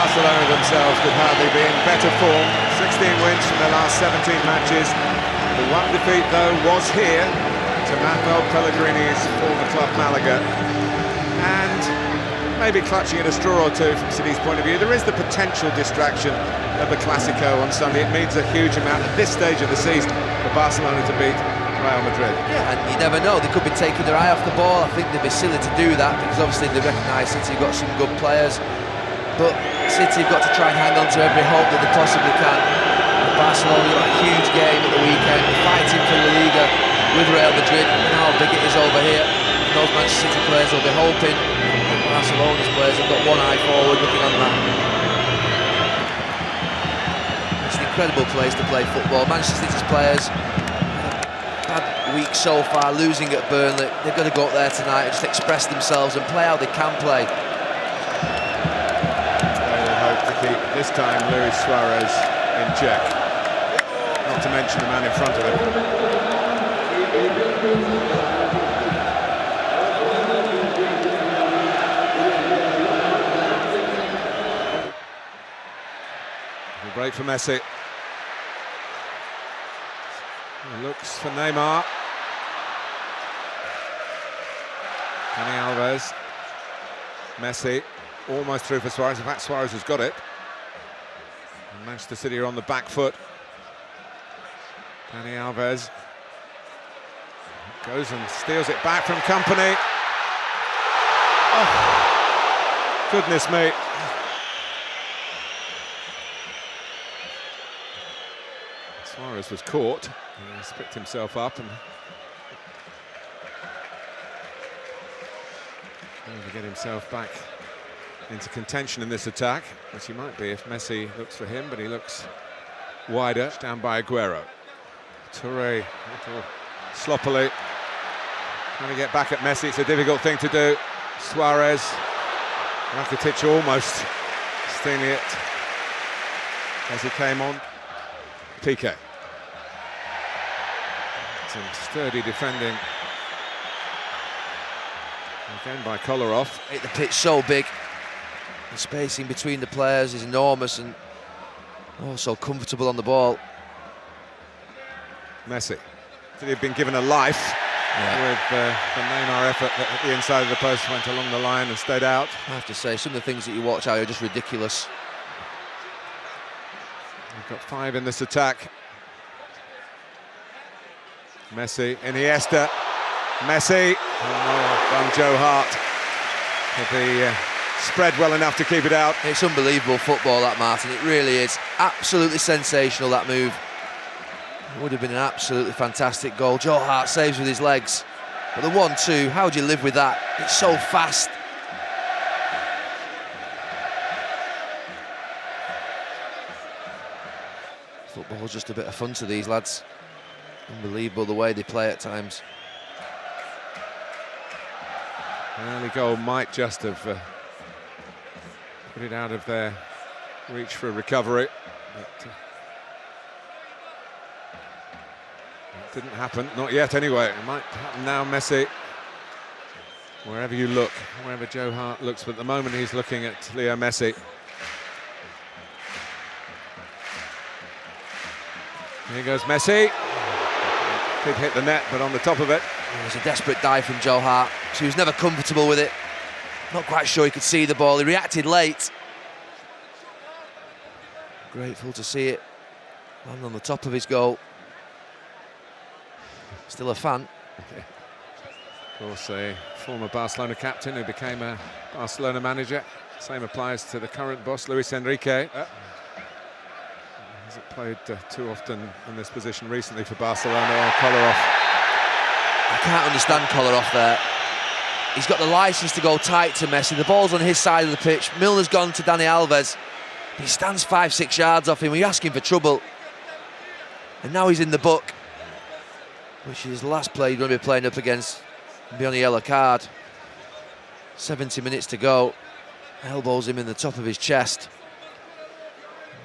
Barcelona themselves could hardly be in better form. 16 wins from their last 17 matches. The one defeat, though, was here to Manuel Pellegrini's former club Malaga. And maybe clutching at a straw or two from City's point of view. There is the potential distraction of the Clásico on Sunday. It means a huge amount at this stage of the season for Barcelona to beat Real Madrid. Yeah, and you never know, they could be taking their eye off the ball. I think they'd be silly to do that because obviously they recognise City have got some good players, but City have got to try and hang on to every hope that they possibly can. And Barcelona got a huge game at the weekend, fighting for La Liga with Real Madrid, and how big it is over here. And those Manchester City players will be hoping that Barcelona's players have got one eye forward looking on that. It's an incredible place to play football. Manchester City's players, bad week so far, losing at Burnley. They've got to go up there tonight and just express themselves and play how they can play. They will hope to keep, this time, Luis Suarez in check. Not to mention the man in front of him. A break for Messi. He looks for Neymar. Dani Alves. Messi almost through for Suarez. In fact, Suarez has got it. And Manchester City are on the back foot. Dani Alves goes and steals it back from Company. Oh, goodness me. Suarez was caught. He's picked himself up and trying to get himself back into contention in this attack, which he might be if Messi looks for him, but he looks wider. Down by Aguero. Touré, sloppily trying to get back at Messi. It's a difficult thing to do. Suarez, Rakitic almost stealing it as he came on. Piqué. Some sturdy defending again by Kolarov. The pitch so big, the spacing between the players is enormous, and also comfortable on the ball. Messi. He'd been given a life with the Neymar effort that at the inside of the post went along the line and stayed out. I have to say, some of the things that you watch are just ridiculous. We've got 5 in this attack. Messi, Iniesta, Messi. Done Joe Hart. Could be spread well enough to keep it out. It's unbelievable football, that, Martin. It really is. Absolutely sensational, that move. It would have been an absolutely fantastic goal. Joe Hart saves with his legs. But the 1-2, how do you live with that? It's so fast. Football's just a bit of fun to these lads. Unbelievable the way they play at times. An early goal might just have put it out of their reach for a recovery. But, it didn't happen, not yet anyway. It might happen now, Messi. Wherever you look, wherever Joe Hart looks, but at the moment he's looking at Leo Messi. Here goes Messi. Did hit the net, but on the top of it. It was a desperate dive from Joe Hart. She was never comfortable with it. Not quite sure he could see the ball. He reacted late. Grateful to see it land on the top of his goal. Still a fan. Of course, a former Barcelona captain who became a Barcelona manager. Same applies to the current boss, Luis Enrique. Hasn't played too often in this position recently for Barcelona. Kolarov. I can't understand Kolarov there. He's got the licence to go tight to Messi. The ball's on his side of the pitch. Milner's gone to Dani Alves. He stands 5-6 yards off him. We're asking for trouble. And now he's in the book, which is the last play he's going to be playing up against. Be on a yellow card. 70 minutes to go. Elbows him in the top of his chest.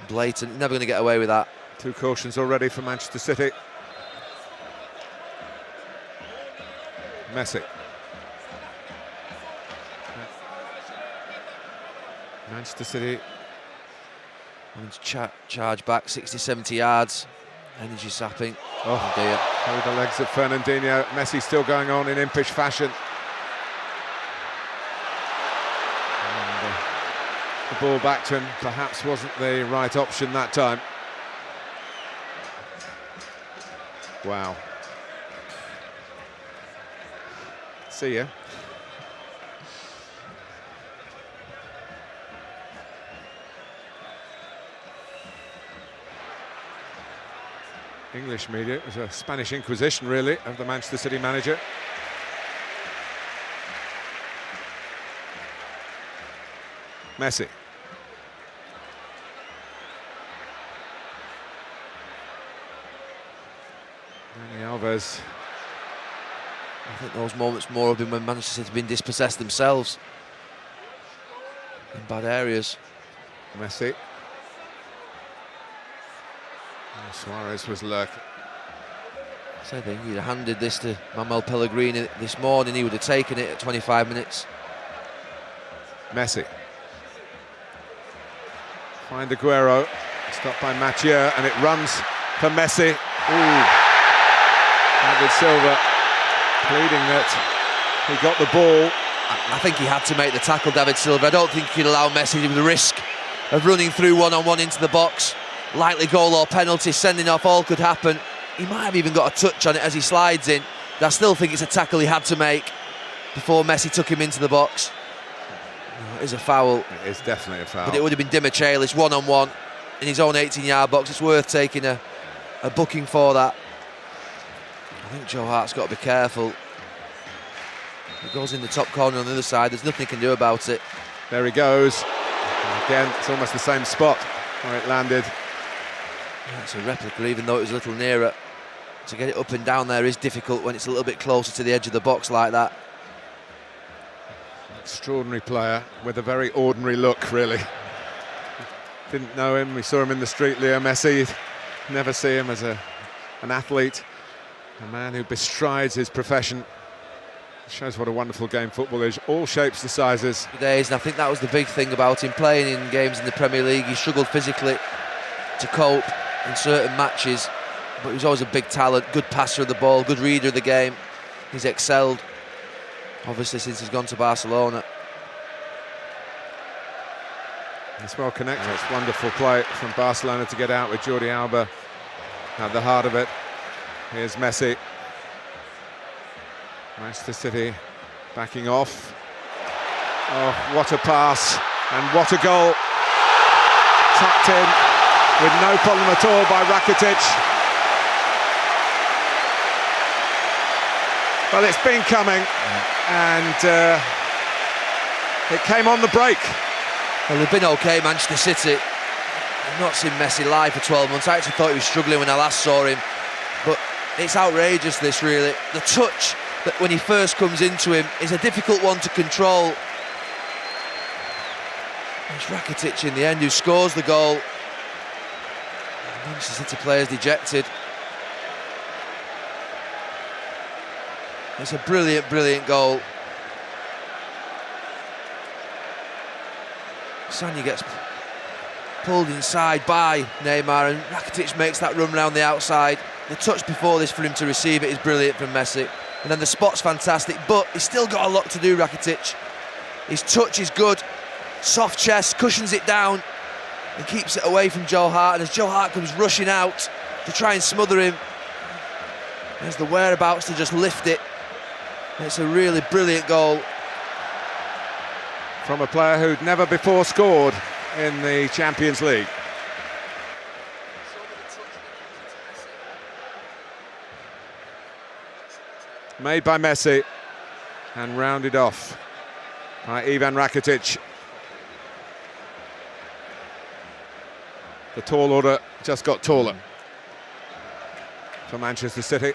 Blatant, never going to get away with that. 2 cautions already for Manchester City. Messi. Manchester City Having to charge back 60, 70 yards. Energy sapping. Oh dear. Through the legs of Fernandinho. Messi still going on in impish fashion. And, the ball back to him perhaps wasn't the right option that time. Wow. See ya. English media, it was a Spanish Inquisition really of the Manchester City manager. Messi. Dani Alves. I think those moments more have been when Manchester City have been dispossessed themselves in bad areas. Messi. Suarez was lurking. So I think he'd have handed this to Manuel Pellegrini this morning, he would have taken it at 25 minutes. Messi. Find Aguero. Stopped by Mathieu, and it runs for Messi. Ooh. David Silva pleading that he got the ball. I think he had to make the tackle, David Silva. I don't think he'd allow Messi the risk of running through one-on-one into the box. Likely goal or penalty, sending off, all could happen. He might have even got a touch on it as he slides in. But I still think it's a tackle he had to make before Messi took him into the box. No, it is a foul. It is definitely a foul. But it would have been Di Michelis one-on-one in his own 18-yard box. It's worth taking a booking for that. I think Joe Hart's got to be careful. It goes in the top corner on the other side. There's nothing he can do about it. There he goes. And again, it's almost the same spot where it landed. Yeah, it's a replica, even though it was a little nearer. To get it up and down there is difficult when it's a little bit closer to the edge of the box like that. Extraordinary player with a very ordinary look, really. Didn't know him, we saw him in the street, Leo Messi. Never see him as an athlete, a man who bestrides his profession. Shows what a wonderful game football is, all shapes and sizes. Days, and I think that was the big thing about him playing in games in the Premier League. He struggled physically to cope in certain matches, but he was always a big talent, good passer of the ball, good reader of the game. He's excelled, obviously, since he's gone to Barcelona. It's well connected. It's wonderful play from Barcelona to get out with Jordi Alba at the heart of it. Here's Messi. Manchester City backing off. Oh, what a pass and what a goal. Tucked in with no problem at all by Rakitic. Well, it's been coming, and it came on the break. Well, they've been okay, Manchester City. I've not seen Messi live for 12 months. I actually thought he was struggling when I last saw him, but it's outrageous, this, really. The touch that when he first comes into him is a difficult one to control. It's Rakitic in the end who scores the goal. Manchester City players dejected. It's a brilliant, brilliant goal. Sanya gets pulled inside by Neymar, and Rakitic makes that run round the outside. The touch before this for him to receive it is brilliant from Messi. And then the spot's fantastic, but he's still got a lot to do, Rakitic. His touch is good. Soft chest, cushions it down and keeps it away from Joe Hart. And as Joe Hart comes rushing out to try and smother him, there's the whereabouts to just lift it. And it's a really brilliant goal. From a player who'd never before scored in the Champions League. Made by Messi and rounded off by Ivan Rakitic. The tall order just got taller for Manchester City.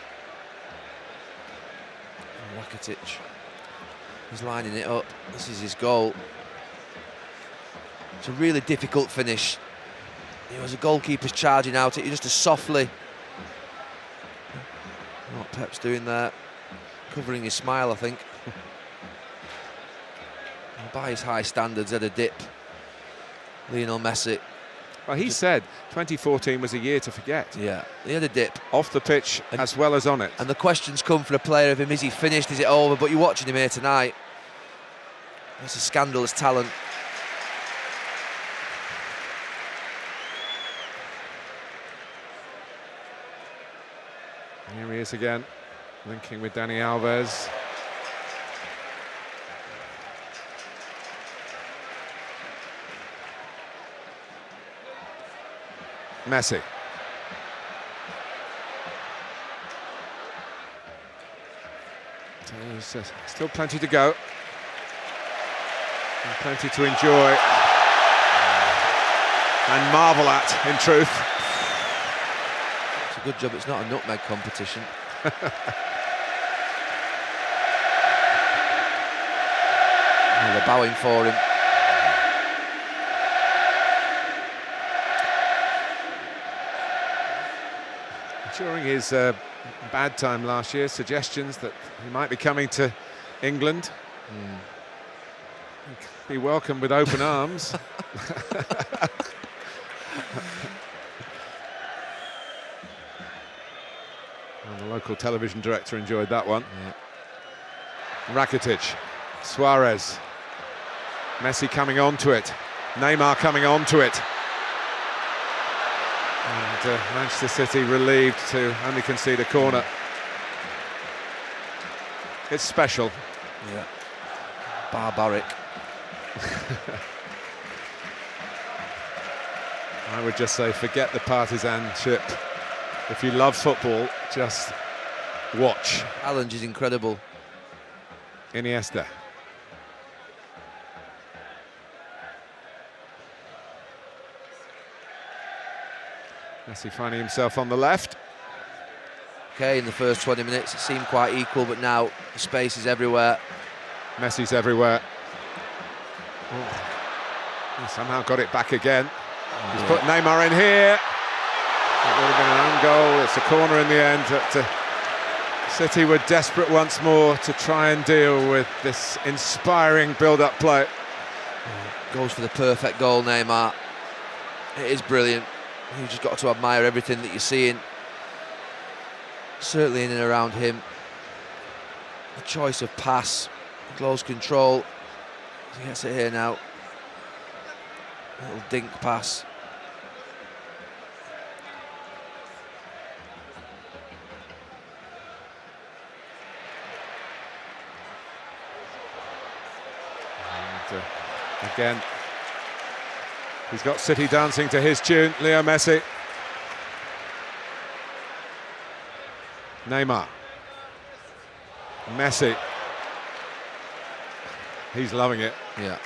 Rakitic, he's lining it up. This is his goal. It's a really difficult finish. You know, as a goalkeeper's charging out, it just as softly. What Pep's doing there, covering his smile, I think. And by his high standards, had a dip. Lionel Messi. Well, he said 2014 was a year to forget. Yeah, he had a dip. Off the pitch as well as on it. And the questions come for a player of him, is he finished, is it over? But you're watching him here tonight. It's a scandalous talent. Here he is again, linking with Dani Alves. Messi. There's still plenty to go. And plenty to enjoy. And marvel at, in truth. It's a good job it's not a nutmeg competition. Oh, they're bowing for him. During his bad time last year, suggestions that he might be coming to England. Be welcomed with open arms. Well, the local television director enjoyed that one. Yeah. Rakitic, Suarez, Messi coming onto it, Neymar coming onto it. And Manchester City relieved to only concede a corner. It's special. Yeah. Barbaric. I would just say, forget the partisanship. If you love football, just watch. Challenge is incredible. Iniesta. Messi finding himself on the left. Okay, in the first 20 minutes it seemed quite equal, but now the space is everywhere. Messi's everywhere. Oh. He somehow got it back again. He's put Neymar in here. It would have been an own goal. It's a corner in the end. But, City were desperate once more to try and deal with this inspiring build-up play. Goes for the perfect goal, Neymar. It is brilliant. You've just got to admire everything that you're seeing. Certainly in and around him. The choice of pass, close control. He gets it here now. Little dink pass. And, again, he's got City dancing to his tune, Leo Messi. Neymar. Messi. He's loving it. Yeah.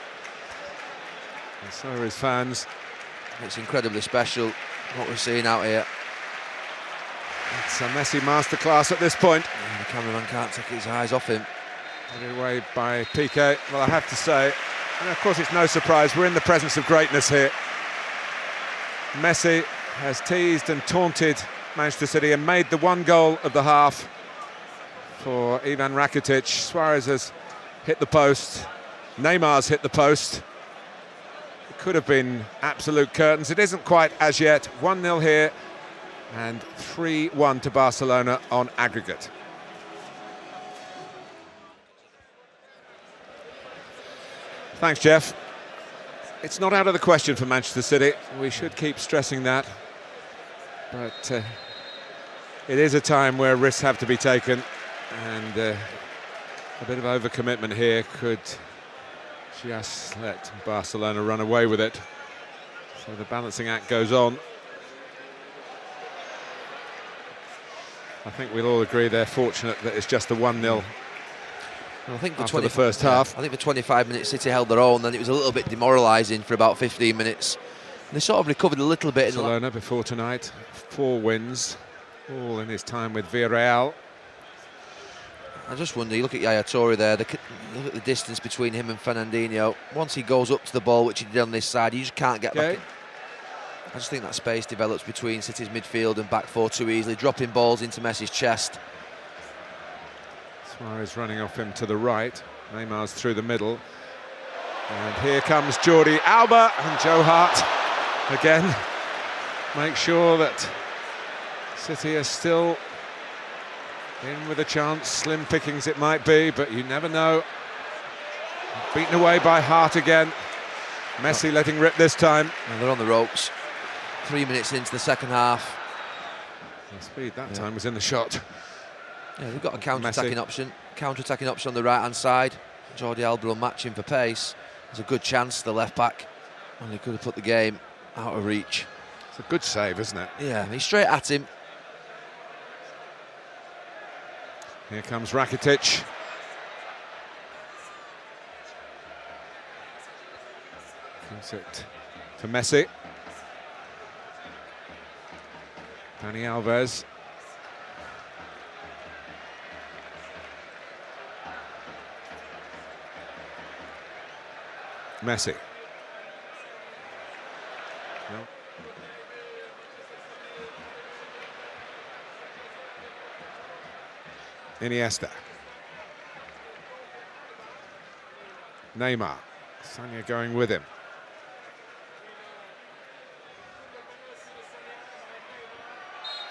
And so are his fans. It's incredibly special what we're seeing out here. It's a Messi masterclass at this point. Yeah, the cameraman can't take his eyes off him. Put away by Piqué. Well, I have to say, and of course it's no surprise, we're in the presence of greatness here. Messi has teased and taunted Manchester City and made the one goal of the half for Ivan Rakitic. Suarez has hit the post. Neymar's hit the post. It could have been absolute curtains. It isn't quite as yet. 1-0 here and 3-1 to Barcelona on aggregate. Thanks, Jeff. It's not out of the question for Manchester City. We should keep stressing that. But it is a time where risks have to be taken, and a bit of overcommitment here could just let Barcelona run away with it. So the balancing act goes on. I think we'll all agree they're fortunate that it's just a 1-0. I think after the first half. I think for 25 minutes City held their own, then it was a little bit demoralising for about 15 minutes. And they sort of recovered a little bit. Barcelona before tonight, 4 wins, all in his time with Villarreal. I just wonder, you look at Yaya Toure there, look at the distance between him and Fernandinho. Once he goes up to the ball, which he did on this side, you just can't get back in. I just think that space develops between City's midfield and back four too easily, dropping balls into Messi's chest. Suarez running off him to the right. Neymar's through the middle. And here comes Jordi Alba and Joe Hart again. make sure that City are still in with a chance. Slim pickings it might be, but you never know. Beaten away by Hart again. Messi letting rip this time. And they're on the ropes. 3 minutes into the second half. The speed that time was in the shot. Yeah, they've got a counter-attacking option. Counter-attacking option on the right-hand side. Jordi Alba will match him for pace. There's a good chance, the left-back. And he could have put the game out of reach. It's a good save, isn't it? Yeah, he's straight at him. Here comes Rakitic. Gives it to Messi. Dani Alves. Messi. No. Iniesta. Neymar. Sanya going with him.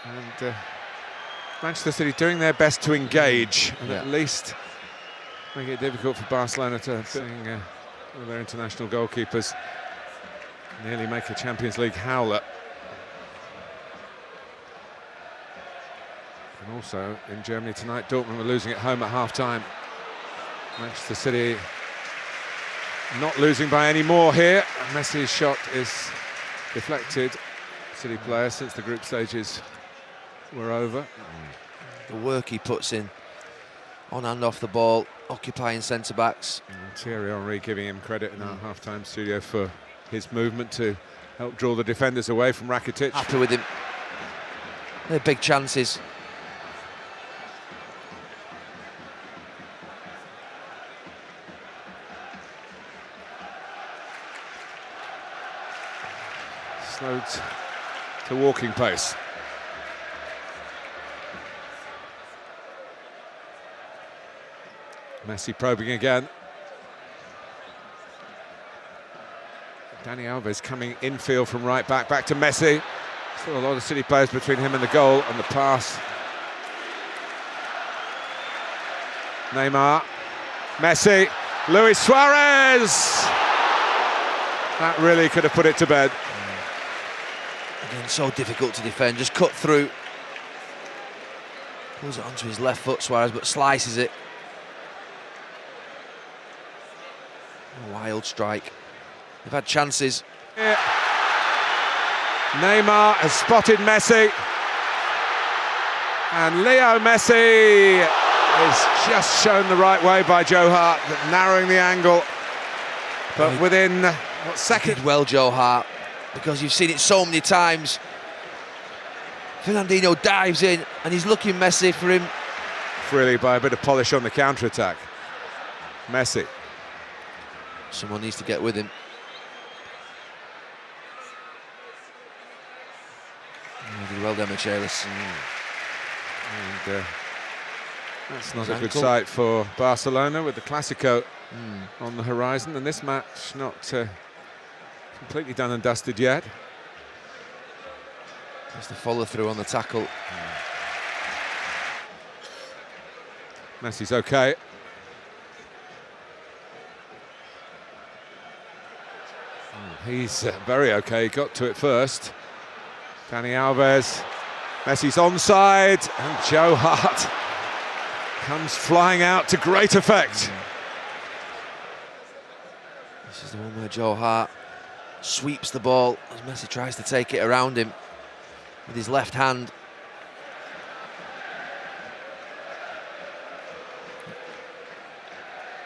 And Manchester City doing their best to engage and at least make it difficult for Barcelona to seeing one of their international goalkeepers nearly make a Champions League howler. And also in Germany tonight, Dortmund were losing at home at half-time. Manchester City not losing by any more here. Messi's shot is deflected. City player since the group stages were over. The work he puts in on and off the ball, occupying centre-backs. Thierry Henry giving him credit in our half-time studio for his movement to help draw the defenders away from Rakitic. Happy with him. They're big chances. Slowed to walking pace. Messi probing again. Dani Alves coming infield from right back to Messi. Still a lot of City players between him and the goal, and the pass. Neymar, Messi, Luis Suarez! That really could have put it to bed. Again, so difficult to defend, just cut through. Pulls it onto his left foot, Suarez, but slices it. A wild strike. They've had chances. Yeah. Neymar has spotted Messi. And Leo Messi is just shown the right way by Joe Hart, narrowing the angle. But within what second? Did well, Joe Hart, because you've seen it so many times. Fernandinho dives in and he's looking Messi for him. Really by a bit of polish on the counter-attack. Messi. Someone needs to get with him. He did well, Demichelis. And that's not a good sight for Barcelona with the Clásico on the horizon, and this match not completely done and dusted yet. Just the follow-through on the tackle. Messi's okay. He's very okay, got to it first. Dani Alves, Messi's onside, and Joe Hart comes flying out to great effect. This is the one where Joe Hart sweeps the ball as Messi tries to take it around him with his left hand.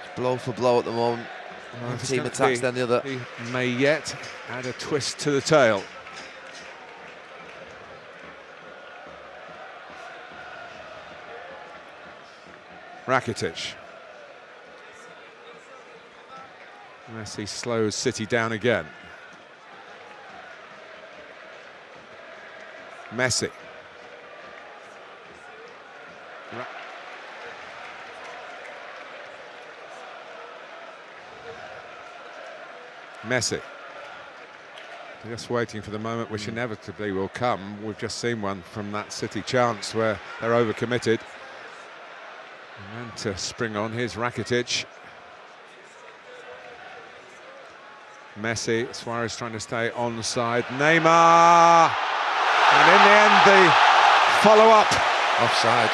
It's blow for blow at the moment. One team attacks, then the other. He may yet add a twist to the tail. Rakitic. Messi slows City down again. Messi. Messi. Just waiting for the moment which inevitably will come. We've just seen one from that City chance where they're overcommitted. And then to spring on, here's Rakitic. Messi, Suarez trying to stay on the side. Neymar! And in the end, the follow-up Offside.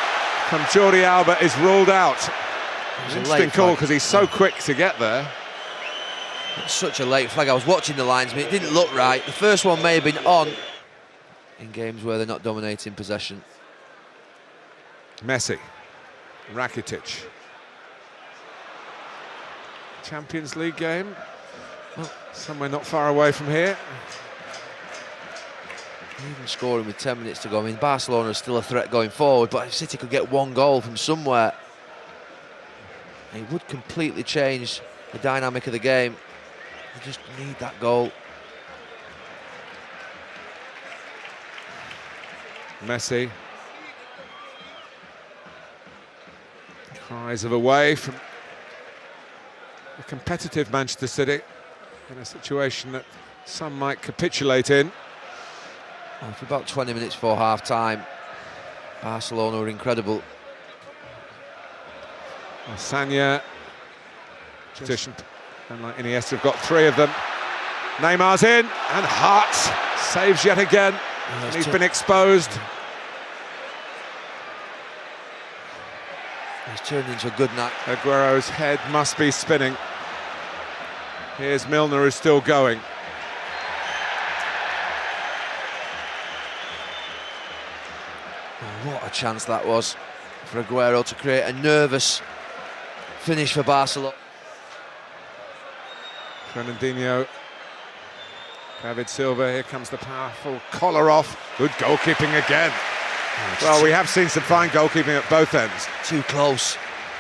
from Jordi Alba is ruled out. It was a Interesting late call flag. because he's so quick to get there. It's such a late flag. I was watching the linesman. It didn't look right. The first one may have been on in games where they're not dominating possession. Messi, Rakitic. Champions League game. Well, somewhere not far away from here. Even scoring with 10 minutes to go. I mean, Barcelona is still a threat going forward, but if City could get one goal from somewhere, it would completely change the dynamic of the game. They just need that goal. Messi. Cries of away from a competitive Manchester City in a situation that some might capitulate in. Well, for about 20 minutes before half-time, Barcelona were incredible. Sanya, position, and like Iniesta have got three of them. Neymar's in, and Hart saves yet again. And he's been exposed. He's turned into a good night. Aguero's head must be spinning. Here's Milner, who's still going. Oh, what a chance that was for Aguero to create a nervous finish for Barcelona. Fernandinho, David Silva, here comes the powerful collar off. Good goalkeeping again. Well, we have seen some fine goalkeeping at both ends. Too close.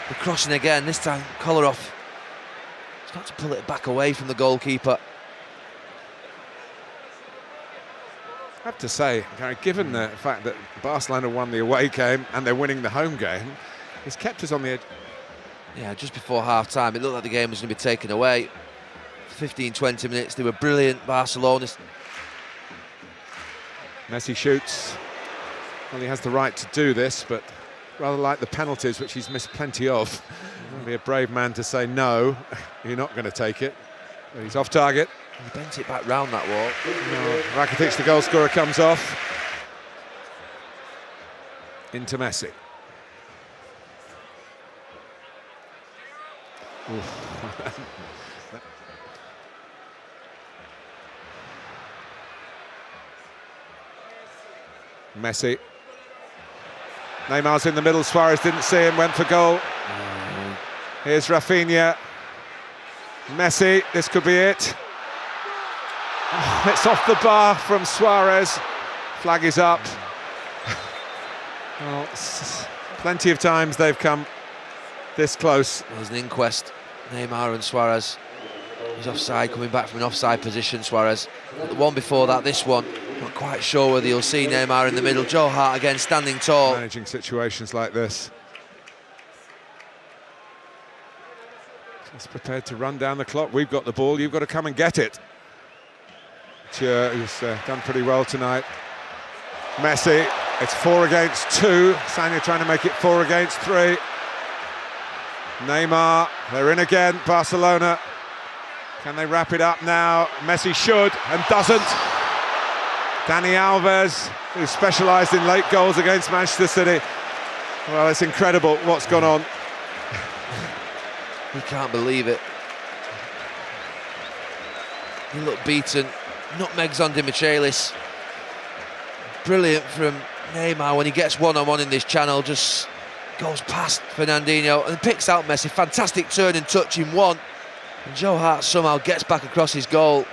The crossing again, this time Kolarov. He's got to pull it back away from the goalkeeper. I have to say, Gary, given the fact that Barcelona won the away game and they're winning the home game, he's kept us on the edge. Yeah, just before half-time, it looked like the game was going to be taken away. 15-20 minutes, they were brilliant, Barcelona. Messi shoots. Well, he has the right to do this, but rather like the penalties, which he's missed plenty of. He'll be a brave man to say, no, you're not going to take it. But he's off target. He bent it back round that wall. No, Rakitic, the goal scorer, comes off. Into Messi. Messi. Neymar's in the middle, Suarez didn't see him, went for goal. Here's Rafinha. Messi, this could be it. Oh, it's off the bar from Suarez. Flag is up. Well, plenty of times they've come this close. There's an inquest. Neymar and Suarez. He's offside, coming back from an offside position, Suarez. But the one before that, this one, not quite sure whether you'll see Neymar in the middle. Joe Hart again, standing tall. Managing situations like this. Just prepared to run down the clock. We've got the ball, you've got to come and get it. Who's done pretty well tonight. Messi, it's 4 against 2. Sanya trying to make it 4 against 3. Neymar, they're in again, Barcelona. Can they wrap it up now? Messi should, and doesn't. Dani Alves, who specialised in late goals against Manchester City. Well, it's incredible what's gone on. He can't believe it. He looked beaten. Nutmegs on Dimichelis. Brilliant from Neymar when he gets one-on-one in this channel. Just goes past Fernandinho and picks out Messi. Fantastic turn and touch in one. And Joe Hart somehow gets back across his goal.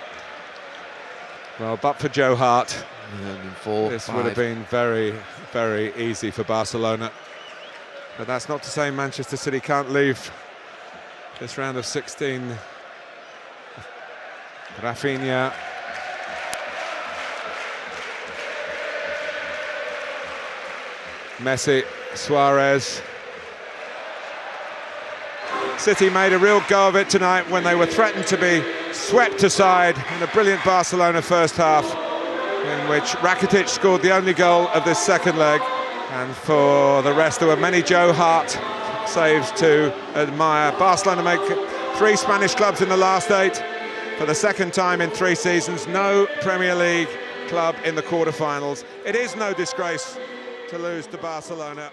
Well, but for Joe Hart, this 4-5. would have been very, very easy for Barcelona. But that's not to say Manchester City can't leave this round of 16. Rafinha. Messi, Suarez. City made a real go of it tonight when they were threatened to be swept aside in a brilliant Barcelona first half, in which Rakitic scored the only goal of this second leg. And for the rest, there were many Joe Hart saves to admire. Barcelona make 3 Spanish clubs in the last 8 for the second time in 3 seasons. No Premier League club in the quarter-finals. It is no disgrace to lose to Barcelona.